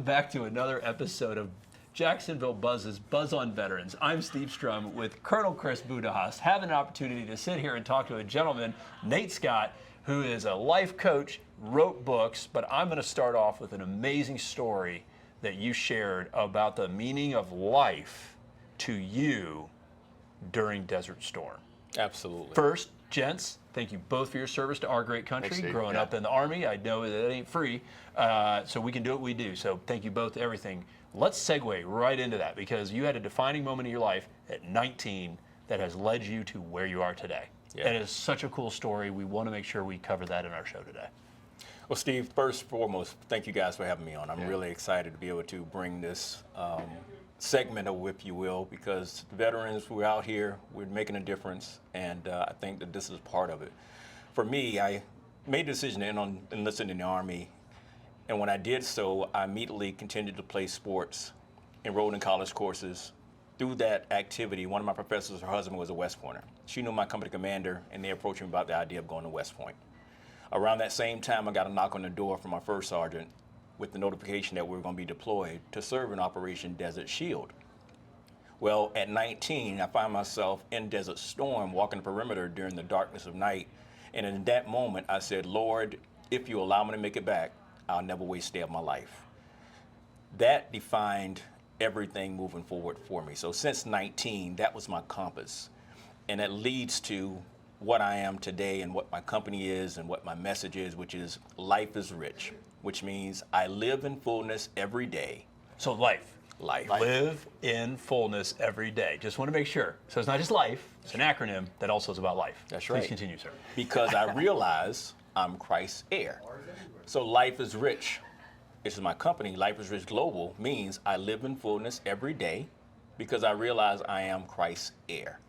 back to another episode of Jacksonville Buzz's Buzz on Veterans. I'm Steve Strum with Colonel Chris Budihas, having an opportunity to sit here and talk to a gentleman, Nate Scott, who is a life coach, wrote books, but I'm going to start off with an amazing story that you shared about the meaning of life to you during Desert Storm. Absolutely. First, gents, thank you both for your service to our great country. Thanks, Steve. Growing up in the Army, I know that it ain't free, so we can do what we do. So thank you both, everything. Let's segue right into that, because you had a defining moment in your life at 19 that has led you to where you are today. Yeah. And it's such a cool story. We want to make sure we cover that in our show today. Well, Steve, first and foremost, thank you guys for having me on. I'm really excited to be able to bring this segment, if you will, because the veterans, we're out here, we're making a difference, and I think that this is part of it. For me, I made the decision to enlist in the Army, and when I did so, I immediately continued to play sports, enrolled in college courses. Through that activity, one of my professors, her husband was a West Pointer. She knew my company commander, and they approached me about the idea of going to West Point. Around that same time, I got a knock on the door from my first sergeant with the notification that we were going to be deployed to serve in Operation Desert Shield. Well, at 19, I find myself in Desert Storm, walking the perimeter during the darkness of night. And in that moment, I said, Lord, if you allow me to make it back, I'll never waste a day of my life. That defined everything moving forward for me. So since 19, that was my compass. And that leads to what I am today and what my company is and what my message is, which is life is rich, which means I live in fullness every day. So life. Live in fullness every day. Just want to make sure. So it's not just life, it's an acronym that also is about life. That's right. Please continue, sir. Because I realize I'm Christ's heir. So life is rich. This is my company, Life is Rich Global, means I live in fullness every day because I realize I am Christ's heir.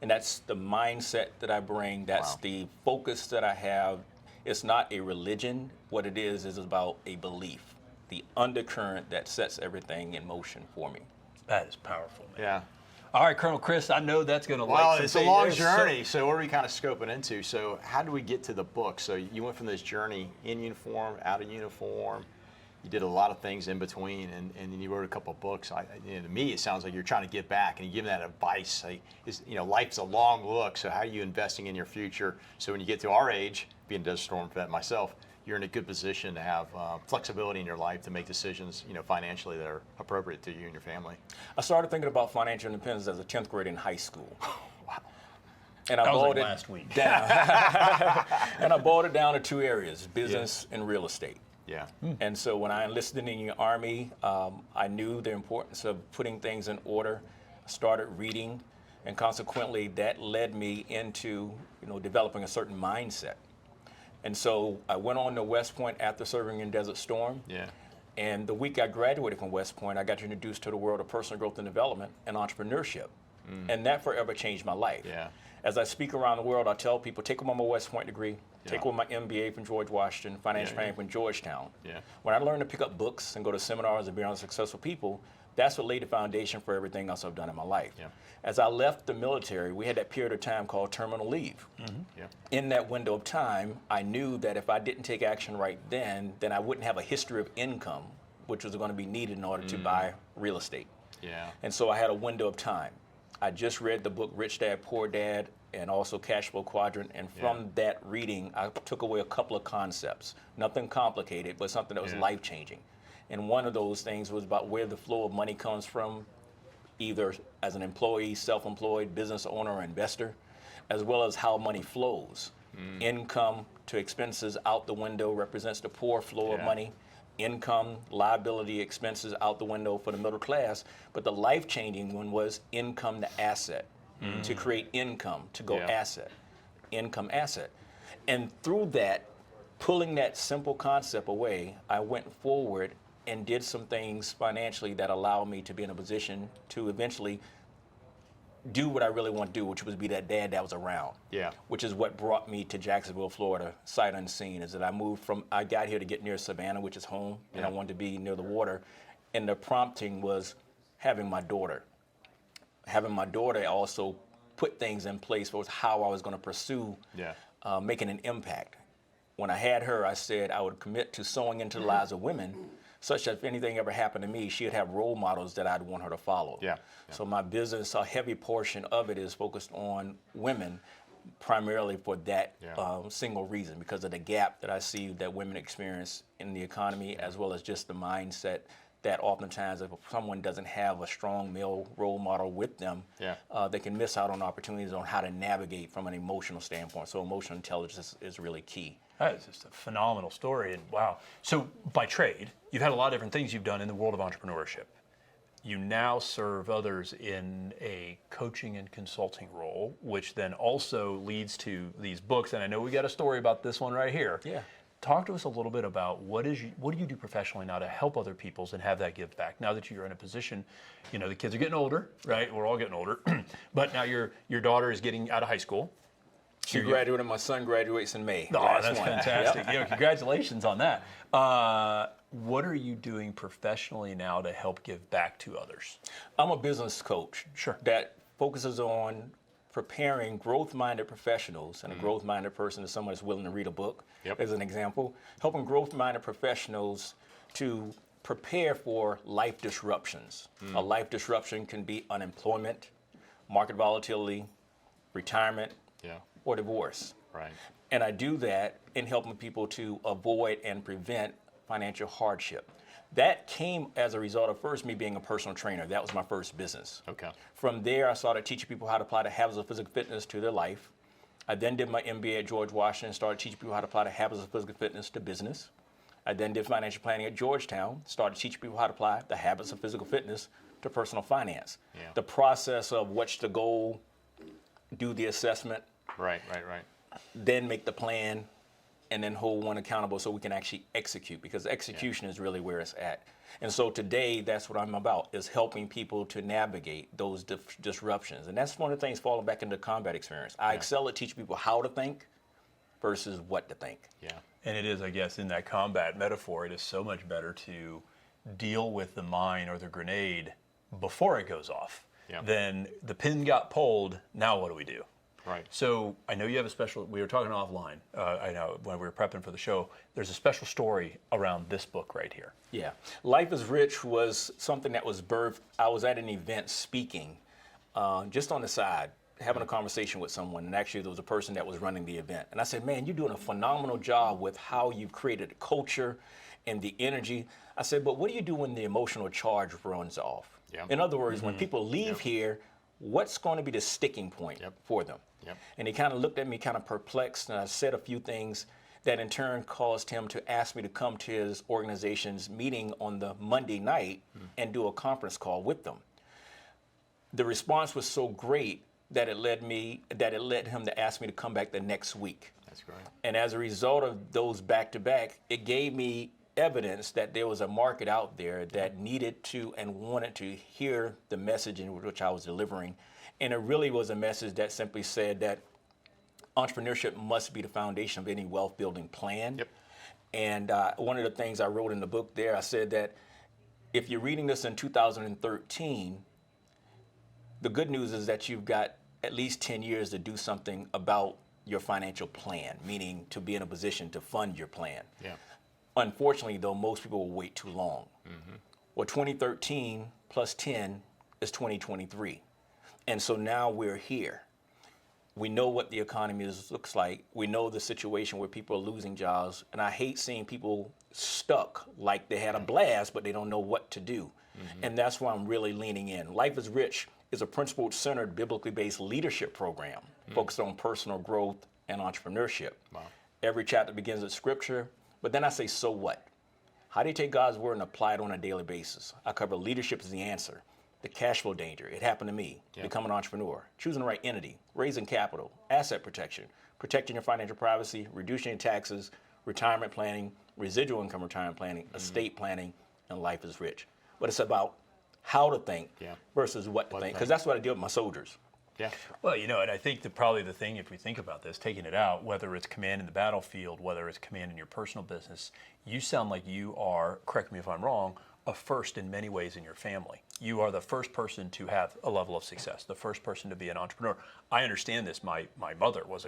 And that's the mindset that I bring. That's the focus that I have. It's not a religion. What it is about a belief, the undercurrent that sets everything in motion for me. That is powerful, man. Yeah. All right, Colonel Chris, I know that's going to like Well, some it's a things. long journey. So what are we kind of scoping into? So how do we get to the book? So you went from this journey in uniform, out of uniform. You did a lot of things in between, and then you wrote a couple of books. To me, it sounds like you're trying to give back and you're giving that advice. Like, life's a long look, so how are you investing in your future? So when you get to our age, being a Desert Storm vet myself, you're in a good position to have flexibility in your life to make decisions, financially that are appropriate to you and your family. I started thinking about financial independence as a 10th grade in high school. Wow. And I That was boiled like it last week. down. And I boiled it down to two areas, business and real estate. Yeah. And so when I enlisted in the Army, I knew the importance of putting things in order. I started reading, and consequently that led me into developing a certain mindset. And so I went on to West Point after serving in Desert Storm. Yeah. And the week I graduated from West Point, I got introduced to the world of personal growth and development and entrepreneurship. And that forever changed my life. Yeah. As I speak around the world, I tell people, take one my West Point degree, take one my MBA from George Washington, financial planning from Georgetown. Yeah. When I learned to pick up books and go to seminars and be around successful people, that's what laid the foundation for everything else I've done in my life. Yeah. As I left the military, we had that period of time called terminal leave. Yeah. In that window of time, I knew that if I didn't take action right then I wouldn't have a history of income, which was going to be needed in order to buy real estate. Yeah. And so I had a window of time. I just read the book Rich Dad, Poor Dad, and also Cash Flow Quadrant. And from that reading, I took away a couple of concepts. Nothing complicated, but something that was life-changing. And one of those things was about where the flow of money comes from, either as an employee, self-employed, business owner, or investor, as well as how money flows. Income to expenses out the window represents the poor flow of money. Income, liability, expenses out the window for the middle class. But the life-changing one was income to asset, to create income, to go asset, income, asset. And through that, pulling that simple concept away, I went forward and did some things financially that allowed me to be in a position to eventually do what I really want to do, which was be that dad that was around. Yeah. Which is what brought me to Jacksonville, Florida, sight unseen, is that I got here to get near Savannah, which is home, and I wanted to be near the water. And the prompting was having my daughter. Having my daughter also put things in place for how I was going to pursue making an impact. When I had her, I said I would commit to sowing into the lives of women such that if anything ever happened to me, she'd have role models that I'd want her to follow. Yeah. So my business, a heavy portion of it is focused on women, primarily for that single reason, because of the gap that I see that women experience in the economy, as well as just the mindset that oftentimes if someone doesn't have a strong male role model with them, they can miss out on opportunities on how to navigate from an emotional standpoint. So emotional intelligence is really key. That is just a phenomenal story, and wow. So by trade, you've had a lot of different things you've done in the world of entrepreneurship. You now serve others in a coaching and consulting role, which then also leads to these books. And I know we got a story about this one right here. Yeah. Talk to us a little bit about what do you do professionally now to help other peoples and have that give back? Now that you're in a position, you know, the kids are getting older, right? We're all getting older. But now your daughter is getting out of high school. She graduated. My son graduates in May. Oh, that's fantastic. You know, congratulations on that. What are you doing professionally now to help give back to others? I'm a business coach Sure. that focuses on preparing growth-minded professionals, and a growth-minded person is someone that's willing to read a book, as an example, helping growth-minded professionals to prepare for life disruptions. A life disruption can be unemployment, market volatility, retirement, or divorce. Right. And I do that in helping people to avoid and prevent financial hardship. That came as a result of first me being a personal trainer. That was my first business. Okay. From there, I started teaching people how to apply the habits of physical fitness to their life. I then did my MBA at George Washington, started teaching people how to apply the habits of physical fitness to business. I then did financial planning at Georgetown, started teaching people how to apply the habits of physical fitness to personal finance. The process of what's the goal, do the assessment, Right. then make the plan, and then hold one accountable so we can actually execute, because execution is really where it's at. And so today, that's what I'm about, is helping people to navigate those disruptions. And that's one of the things falling back into combat experience. I excel at teaching people how to think versus what to think. Yeah. And it is, I guess, in that combat metaphor, it is so much better to deal with the mine or the grenade before it goes off. Then the pin got pulled, now what do we do? Right. So I know you have a special, we were talking offline, I know when we were prepping for the show, there's a special story around this book right here. Yeah. Life is Rich was something that was birthed. I was at an event speaking, just on the side, having a conversation with someone, and actually there was a person that was running the event. And I said, man, you're doing a phenomenal job with how you've created the culture and the energy. I said, but what do you do when the emotional charge runs off? In other words, when people leave here, what's going to be the sticking point for them? And he kind of looked at me kind of perplexed, and I said a few things that in turn caused him to ask me to come to his organization's meeting on the Monday night and do a conference call with them. The response was so great that it led him to ask me to come back the next week. That's great. And as a result of those back-to-back, it gave me evidence that there was a market out there that needed to and wanted to hear the message in which I was delivering. And it really was a message that simply said that entrepreneurship must be the foundation of any wealth-building plan. And one of the things I wrote in the book there, I said that if you're reading this in 2013, the good news is that you've got at least 10 years to do something about your financial plan, meaning to be in a position to fund your plan. Unfortunately, though, most people will wait too long. Well, 2013 plus 10 is 2023. And so now we're here. We know what the economy looks like. We know the situation where people are losing jobs. And I hate seeing people stuck like they had a blast, but they don't know what to do. And that's why I'm really leaning in. Life is Rich is a principle-centered, biblically based leadership program focused on personal growth and entrepreneurship. Every chapter begins with scripture, but then I say, so what? How do you take God's word and apply it on a daily basis? I cover leadership as the answer. The cash flow danger. It happened to me. Become an entrepreneur. Choosing the right entity. Raising capital. Asset protection. Protecting your financial privacy. Reducing your taxes. Retirement planning. Residual income retirement planning. Estate planning. And Life is Rich. But it's about how to think versus what to think. Because that's what I do with my soldiers. Well, you know, and I think that probably the thing, if we think about this, taking it out, whether it's command in the battlefield, whether it's command in your personal business, you sound like you are, correct me if I'm wrong, a first in many ways in your family. You are the first person to have a level of success, the first person to be an entrepreneur. I understand this. My mother was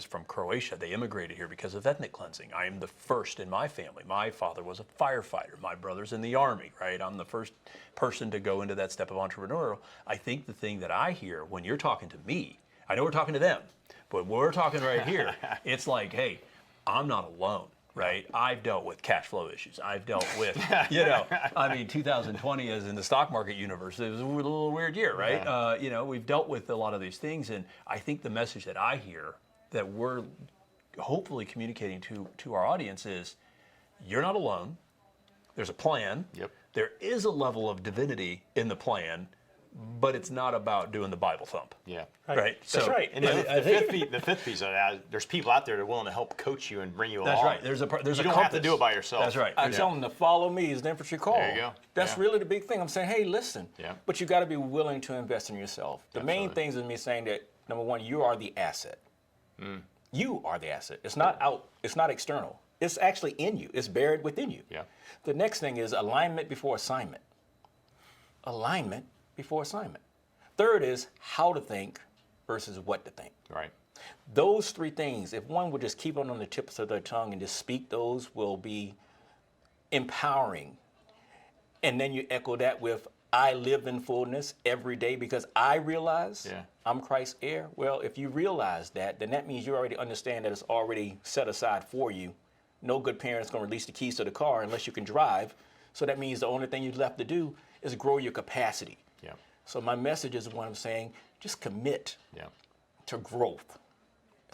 from Croatia. They immigrated here because of ethnic cleansing. I am the first in my family. My father was a firefighter. My brother's in the Army, right? I'm the first person to go into that step of entrepreneurial. I think the thing that I hear when you're talking to me, I know we're talking to them, but we're talking right here, it's like, hey, I'm not alone. Right, I've dealt with cash flow issues. I've dealt with, 2020 is in the stock market universe. It was a little weird year, right? Yeah. We've dealt with a lot of these things, and I think the message that I hear that we're hopefully communicating to our audience is, you're not alone. There's a plan. Yep. There is a level of divinity in the plan, but it's not about doing the Bible thump. Yeah. Right. That's right. And the fifth piece of that, there's people out there that are willing to help coach you and bring you along. That's right. There's you a don't compass. have to do it by yourself. That's right. I tell them to follow me is the infantry call. There you go. That's Yeah. really the big thing. I'm saying, hey, listen. Yeah. But you got to be willing to invest in yourself. The main Absolutely. things is me saying that, number one, you are the asset. You are the asset. It's not out. It's not external. It's actually in you. It's buried within you. Yeah. The next thing is alignment before assignment. Alignment before assignment. Third is how to think versus what to think. Right. Those three things, if one would just keep it on the tips of their tongue and just speak those, will be empowering. And then you echo that with, I live in fullness every day because I realize I'm Christ's heir. Well, if you realize that, then that means you already understand that it's already set aside for you. No good parent is going to release the keys to the car unless you can drive. So that means the only thing you're left to do is grow your capacity. Yeah. So my message is what I'm saying, just commit to growth.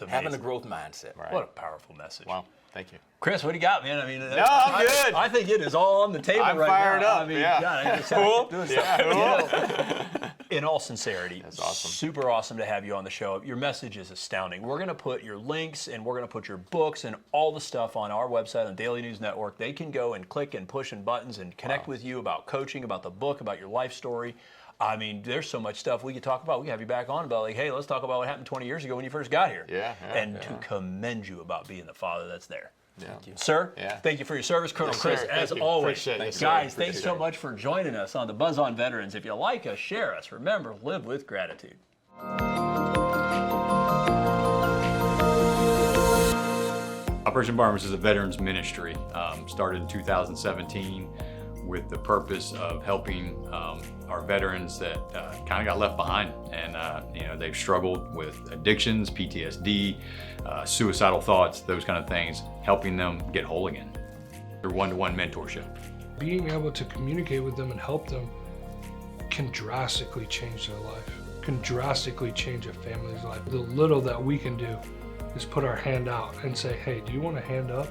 Having a growth mindset. Right. What a powerful message. Wow. Thank you. Chris, what do you got, man? I mean, I'm good. I think it is all on the table I'm right fired now. up. I mean, Yeah. God, I just Cool. doing Yeah. stuff. In all sincerity, That's awesome. super awesome to have you on the show. Your message is astounding. We're going to put your links and we're going to put your books and all the stuff on our website on Daily News Network. They can go and click and push and buttons and connect with you about coaching, about the book, about your life story. I mean, there's so much stuff we could talk about. We can have you back on about, like, hey, let's talk about what happened 20 years ago when you first got here. To commend you about being the father that's there. Thank you. Sir, Yeah. thank you for your service. Colonel Yes, Chris, sir. as Thank you. always. Appreciate it. Guys, Appreciate thanks so it. much for joining us on the Buzz on Veterans. If you like us, share us. Remember, live with gratitude. Operation Barnabas is a veterans ministry, started in 2017 with the purpose of helping our veterans that kind of got left behind, and they've struggled with addictions, PTSD, suicidal thoughts, those kind of things, helping them get whole again through one-to-one mentorship. Being able to communicate with them and help them can drastically change their life, can drastically change a family's life. The little that we can do is put our hand out and say, hey, do you want a hand up?